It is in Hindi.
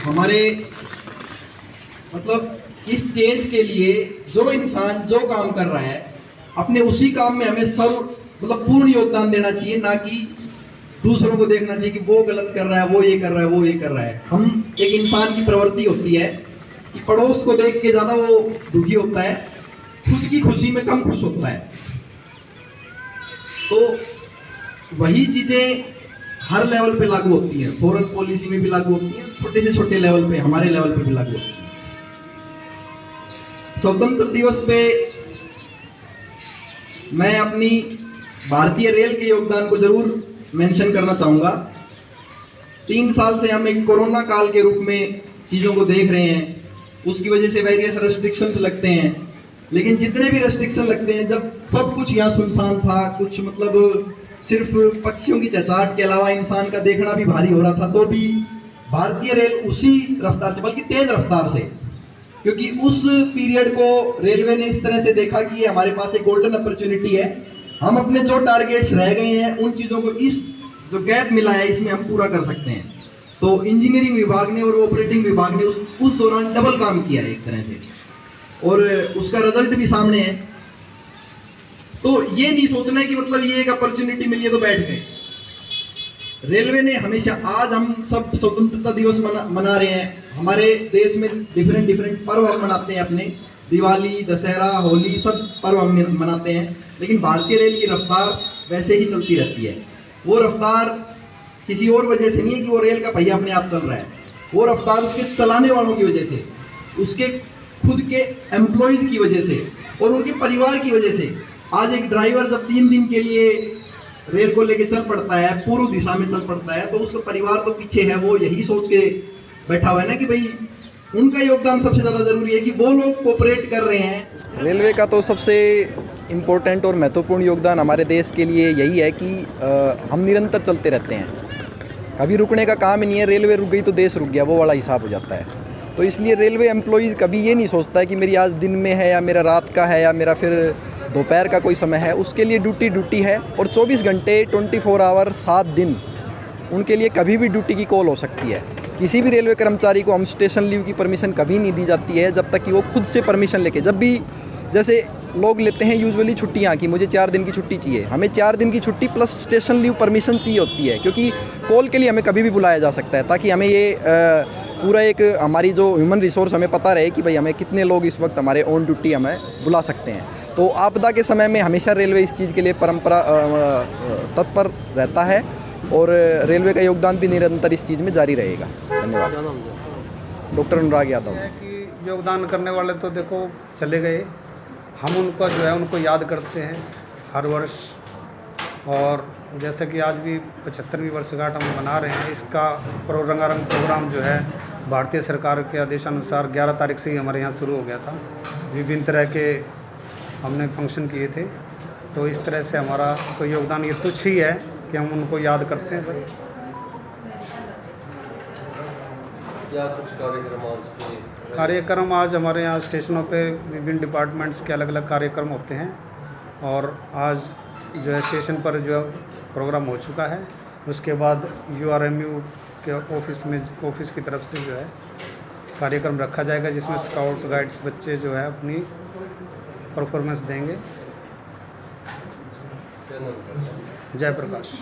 हमारे मतलब इस चेंज के लिए जो इंसान जो काम कर रहा है अपने उसी काम में हमें पूर्ण योगदान देना चाहिए, ना कि दूसरों को देखना चाहिए कि वो गलत कर रहा है, वो ये कर रहा है, वो ये कर रहा है। हम एक इंसान की प्रवृत्ति होती है कि पड़ोस को देख के ज्यादा वो दुखी होता है, खुद की खुशी में कम खुश होता है। तो वही चीजें हर लेवल पे लागू होती हैं, फॉरेन पॉलिसी में भी लागू होती हैं, छोटे से छोटे लेवल पे, हमारे लेवल पे भी लागू होती हैं। स्वतंत्र दिवस पे मैं अपनी भारतीय रेल के योगदान को जरूर मेंशन करना चाहूंगा। 3 साल से हम एक कोरोना काल के रूप में चीजों को देख रहे हैं, उसकी वजह से वेरियस रेस्ट्रिक्शंस लगते हैं, लेकिन जितने भी रेस्ट्रिक्शन लगते हैं, जब सब कुछ यहाँ सुनसान था, कुछ मतलब सिर्फ पक्षियों की चहचहाट के अलावा इंसान का देखना भी भारी हो रहा था, तो भी भारतीय रेल उसी रफ्तार से, बल्कि तेज रफ्तार से, क्योंकि उस पीरियड को रेलवे ने इस तरह से देखा कि ये हमारे पास एक गोल्डन अपॉर्चुनिटी है, हम अपने जो टारगेट्स रह गए हैं उन चीज़ों को, इस जो गैप मिला है इसमें हम पूरा कर सकते हैं। तो इंजीनियरिंग विभाग ने और ऑपरेटिंग विभाग ने उस दौरान डबल काम किया है एक तरह से, और उसका रिजल्ट भी सामने है। तो ये नहीं सोचना है कि मतलब ये एक अपॉर्चुनिटी मिली है तो बैठ गए। रेलवे ने हमेशा, आज हम सब स्वतंत्रता दिवस मना रहे हैं, हमारे देश में डिफरेंट पर्व हम मनाते हैं अपने, दिवाली, दशहरा, होली, सब पर्व हम मनाते हैं, लेकिन भारतीय रेल की रफ्तार वैसे ही चलती रहती है। वो रफ्तार किसी और वजह से नहीं है कि वो रेल का पहिया अपने आप चल रहा है, वो रफ्तार उसके चलाने वालों की वजह से, उसके खुद के एम्प्लॉयज की वजह से और उनके परिवार की वजह से। आज एक ड्राइवर जब 3 दिन के लिए रेल को लेके चल पड़ता है, पूर्व दिशा में चल पड़ता है, तो उसका परिवार तो पीछे है, वो यही सोच के बैठा हुआ है ना कि भाई उनका योगदान सबसे ज़्यादा जरूरी है, कि वो लोग कोऑपरेट कर रहे हैं। रेलवे का तो सबसे इम्पोर्टेंट और महत्वपूर्ण योगदान हमारे देश के लिए यही है कि हम निरंतर चलते रहते हैं, कभी रुकने का काम ही नहीं है। रेलवे रुक गई तो देश रुक गया, वो वाला हिसाब हो जाता है। तो इसलिए रेलवे एम्प्लॉयज़ कभी ये नहीं सोचता है कि मेरी आज दिन में है या मेरा रात का है या मेरा फिर दोपहर का कोई समय है, उसके लिए ड्यूटी है। और 24 घंटे 24 आवर 7 दिन उनके लिए कभी भी ड्यूटी की कॉल हो सकती है। किसी भी रेलवे कर्मचारी को हम स्टेशन लीव की परमिशन कभी नहीं दी जाती है जब तक कि वो खुद से परमिशन लेके, जब भी जैसे लोग लेते हैं यूजुअली छुट्टियाँ कि मुझे 4 दिन की छुट्टी चाहिए, हमें 4 दिन की छुट्टी प्लस स्टेशन लीव परमिशन चाहिए होती है, क्योंकि कॉल के लिए हमें कभी भी बुलाया जा सकता है, ताकि हमें ये पूरा एक हमारी जो ह्यूमन रिसोर्स हमें पता रहे कि भाई हमें कितने लोग इस वक्त हमारे ऑन ड्यूटी हमें बुला सकते हैं। तो आपदा के समय में हमेशा रेलवे इस चीज़ के लिए तत्पर रहता है और रेलवे का योगदान भी निरंतर इस चीज़ में जारी रहेगा। धन्यवाद। डॉक्टर अनुराग यादव। कि योगदान करने वाले तो देखो चले गए, हम उनको जो है उनको याद करते हैं हर वर्ष, और जैसे कि आज भी 75वीं वर्षगांठ हम मना रहे हैं। इसका रंगारंग प्रोग्राम जो है भारतीय सरकार के आदेशानुसार 11 तारीख से ही हमारे यहाँ शुरू हो गया था। विभिन्न तरह के हमने फंक्शन किए थे, तो इस तरह से हमारा कोई योगदान ये तुच्छ ही है कि हम उनको याद करते हैं बस। क्या कुछ कार्यक्रम आज हमारे यहाँ स्टेशनों पे विभिन्न डिपार्टमेंट्स के अलग अलग कार्यक्रम होते हैं, और आज जो है स्टेशन पर जो प्रोग्राम हो चुका है। उसके बाद URMU के ऑफिस की तरफ से जो है कार्यक्रम रखा जाएगा, जिसमें स्काउट गाइड्स बच्चे जो है अपनी परफॉर्मेंस देंगे। जय प्रकाश।